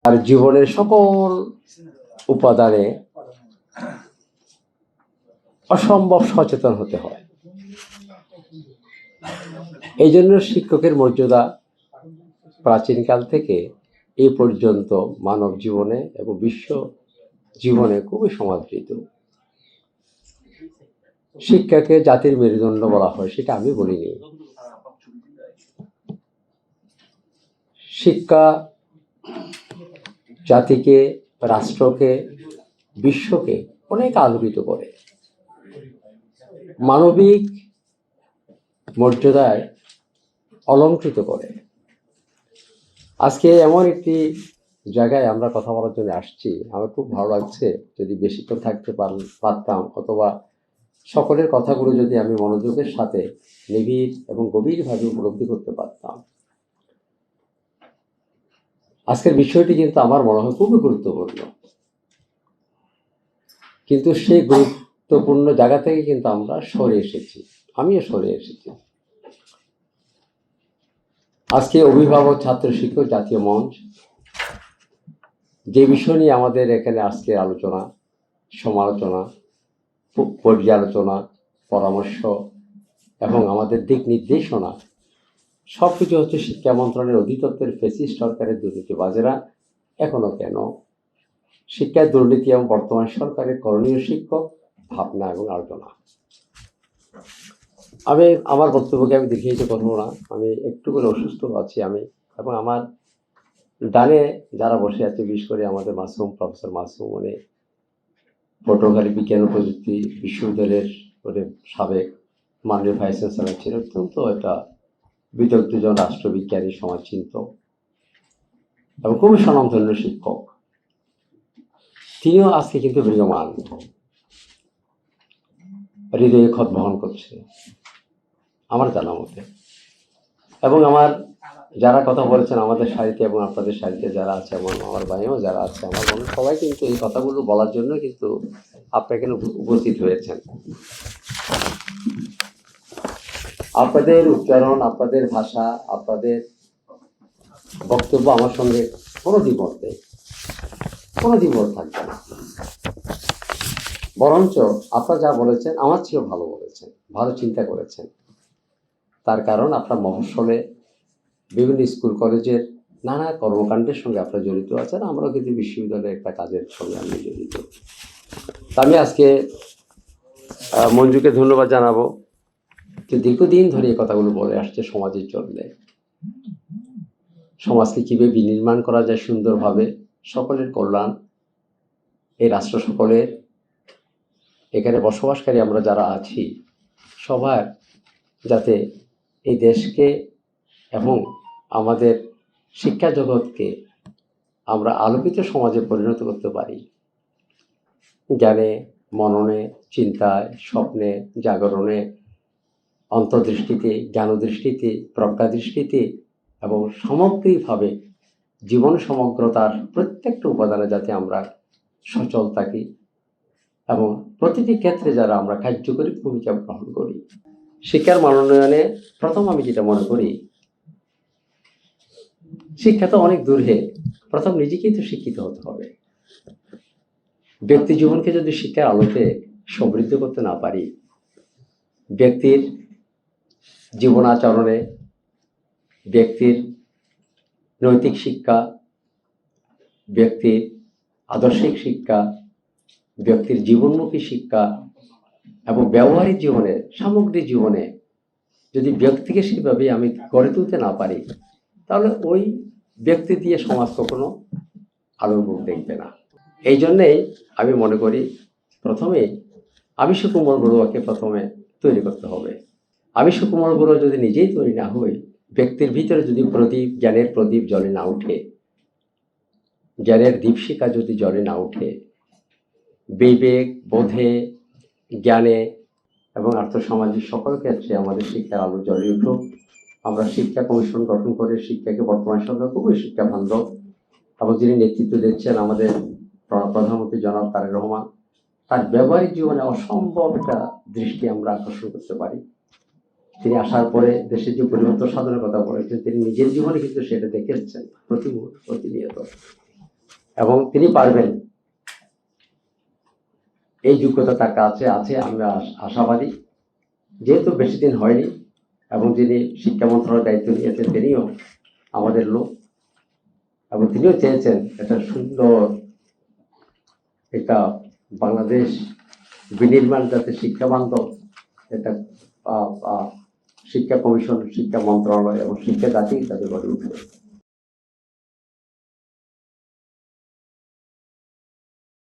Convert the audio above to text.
আর জীবনের সকল উপাদানে অসম্ভব সচেতন হতে হয়। এই জন্য শিক্ষকের মর্যাদা প্রাচীনকাল থেকে এই পর্যন্ত মানব জীবনে এবং বিশ্ব জীবনে খুবই সমাদৃত। শিক্ষাকে জাতির মেরুদণ্ড বলা হয়, সেটা আমি বলিনি। শিক্ষা জাতিকে, রাষ্ট্রকে, বিশ্বকে অনেক আলোকিত করে, মানবিক মর্যাদায় অলঙ্কৃত করে। আজকে এমন একটি জায়গায় আমরা কথা বলার জন্য আসছি, আমার খুব ভালো লাগছে। যদি বেশিক্ষণ থাকতে পারতাম, অথবা সকলের কথাগুলো যদি আমি মনোযোগের সাথে নিবিড় এবং গভীরভাবে উপলব্ধি করতে পারতাম। আজকের বিষয়টি কিন্তু আমার মনে হয় খুবই গুরুত্বপূর্ণ, কিন্তু সেই গুরুত্বপূর্ণ জায়গা থেকে কিন্তু আমরা সরে এসেছি, আমিও সরে এসেছি। আজকে অভিভাবক, ছাত্র, শিক্ষক জাতীয় মঞ্চ যে বিষয় নিয়ে আমাদের এখানে আজকে আলোচনা, সমালোচনা, পর্যালোচনা, পরামর্শ এবং আমাদের দিক নির্দেশনা সবকিছু হচ্ছে শিক্ষা মন্ত্রণালয়ের অধিদপ্তরের ফ্যাসিস্ট সরকারের দুর্নীতিবাজেরা এখনো কেন, শিক্ষায় দুর্নীতি এবং বর্তমান সরকারের করণীয় শিক্ষক ভাবনা এবং আলোচনা। আমি আমার বক্তব্যকে আমি দীর্ঘায়িত করবো না। আমি একটু করে অসুস্থ আছি আমি, এবং আমার ডানে যারা বসে আছে, বিশেষ করে আমাদের মাসুম, প্রফেসর মাসুম, উনি পটুয়াখালী বিজ্ঞান ও প্রযুক্তি বিশ্ববিদ্যালয়ের সাবেক মাননীয় ভাইস চ্যান্সেলর ছিলেন, অত্যন্ত একটা বিদগ্ধজন রাষ্ট্রবিজ্ঞানী, সমাজচিন্তক এবং খুবই স্বনামধন্য শিক্ষক। তিনিও আজকে কিন্তু বিদ্যমান, হৃদয়ে ক্ষত বহন করছে আমার জানা মতে। এবং আমার যারা কথা বলেছেন আমাদের সারিতে এবং আপনাদের সারিতে যারা আছে, এবং আমার ভাইও যারা আছে, আমার বোন, সবাই কিন্তু এই কথাগুলো বলার জন্য কিন্তু আপনারা এখানে উপস্থিত হয়েছেন। আপনাদের উচ্চারণ, আপনাদের ভাষা, আপনাদের বক্তব্য আমার সঙ্গে কোনো দ্বিমত নেই, কোনো দ্বিমত থাকবে না। বরঞ্চ আপনারা যা বলেছেন আমার চেয়েও ভালো বলেছেন, ভালো চিন্তা করেছেন। তার কারণ আপনার মফস্বলে বিভিন্ন স্কুল কলেজের নানা কর্মকাণ্ডের সঙ্গে আপনারা জড়িত আছেন। আমরাও কিন্তু বিশ্ববিদ্যালয়ের একটা কাজের সঙ্গে আমি জড়িত। আমি আজকে মঞ্জুকে ধন্যবাদ জানাবো যে দীর্ঘদিন ধরে এই কথাগুলো বলে আসছে সমাজের জন্য, সমাজকে কীভাবে বিনির্মাণ করা যায় সুন্দরভাবে, সকলের কল্যাণ, এই রাষ্ট্র সকলের, এখানে বসবাসকারী আমরা যারা আছি সবার, যাতে এই দেশকে এবং আমাদের শিক্ষা জগৎকে আমরা আলোকিত সমাজে পরিণত করতে পারি। জ্ঞানে, মননে, চিন্তায়, স্বপ্নে, জাগরণে, অন্তর্দৃষ্টিতে, জ্ঞানদৃষ্টিতে, প্রজ্ঞাদৃষ্টিতে এবং সামগ্রিকভাবে জীবন সমগ্রতার প্রত্যেকটা উপাদানে যাতে আমরা সচল থাকি এবং প্রতিটি ক্ষেত্রে যারা আমরা কার্যকরী ভূমিকা গ্রহণ করি। শিক্ষার মান উন্নয়নে প্রথম আমি যেটা মনে করি, শিক্ষা তো অনেক দূরে, প্রথম নিজেকেই তো শিক্ষিত হতে হবে। ব্যক্তি জীবনকে যদি শিক্ষার আলোতে সমৃদ্ধ করতে না পারি, ব্যক্তির জীবন আচরণে, ব্যক্তির নৈতিক শিক্ষা, ব্যক্তির আদর্শিক শিক্ষা, ব্যক্তির জীবনমুখী শিক্ষা এবং ব্যবহারিক জীবনে, সামগ্রিক জীবনে যদি ব্যক্তিকে সেভাবে আমি গড়ে তুলতে না পারি, তাহলে ওই ব্যক্তি দিয়ে সমাজ কখনো আলোর মুখ দেখবে না। এই জন্যেই আমি মনে করি প্রথমে আমিষ কুমল বড়ুয়াকে প্রথমে তৈরি করতে হবে। আমিষ কুমল বড়ুয়া যদি নিজেই তৈরি না হই, ব্যক্তির ভিতরে যদি প্রদীপ, জ্ঞানের প্রদীপ জ্বলে না উঠে, জ্ঞানের দীপশিখা যদি জ্বলে না উঠে, বিবেক, বোধে, জ্ঞানে এবং আর্থসামাজিক সকল ক্ষেত্রে আমাদের শিক্ষার আলো জ্বলে উঠুক। আমরা শিক্ষা কমিশন গঠন করে শিক্ষাকে বর্তমান সরকার খুবই শিক্ষা বান্ধব এবং যিনি নেতৃত্ব দিচ্ছেন আমাদের প্রধানমন্ত্রী জনাব তারেক রহমান, তার ব্যবহারিক জীবনে অসম্ভব একটা দৃষ্টি আমরা আকর্ষণ করতে পারি। তিনি আসার পরে দেশের যে পরিবর্তন সাধনের কথা বলেছেন, তিনি নিজের জীবনে কিন্তু সেটা দেখেছেন প্রতিনিয়ত। এবং তিনি পারবেন, এই যোগ্যতা তার কাছে আছে। আমরা আশাবাদী, যেহেতু বেশি দিন হয়নি এবং যিনি শিক্ষা মন্ত্রণালয়ের দায়িত্ব নিয়েছেন তিনিও আমাদের লোক, এবং তিনিও চেয়েছেন একটা সুন্দর একটা বাংলাদেশ বিনির্মাণ, যাতে শিক্ষা বান্ধব একটা শিক্ষা কমিশন, শিক্ষা মন্ত্রণালয় এবং শিক্ষা জাতি যাতে গড়ে উঠবে।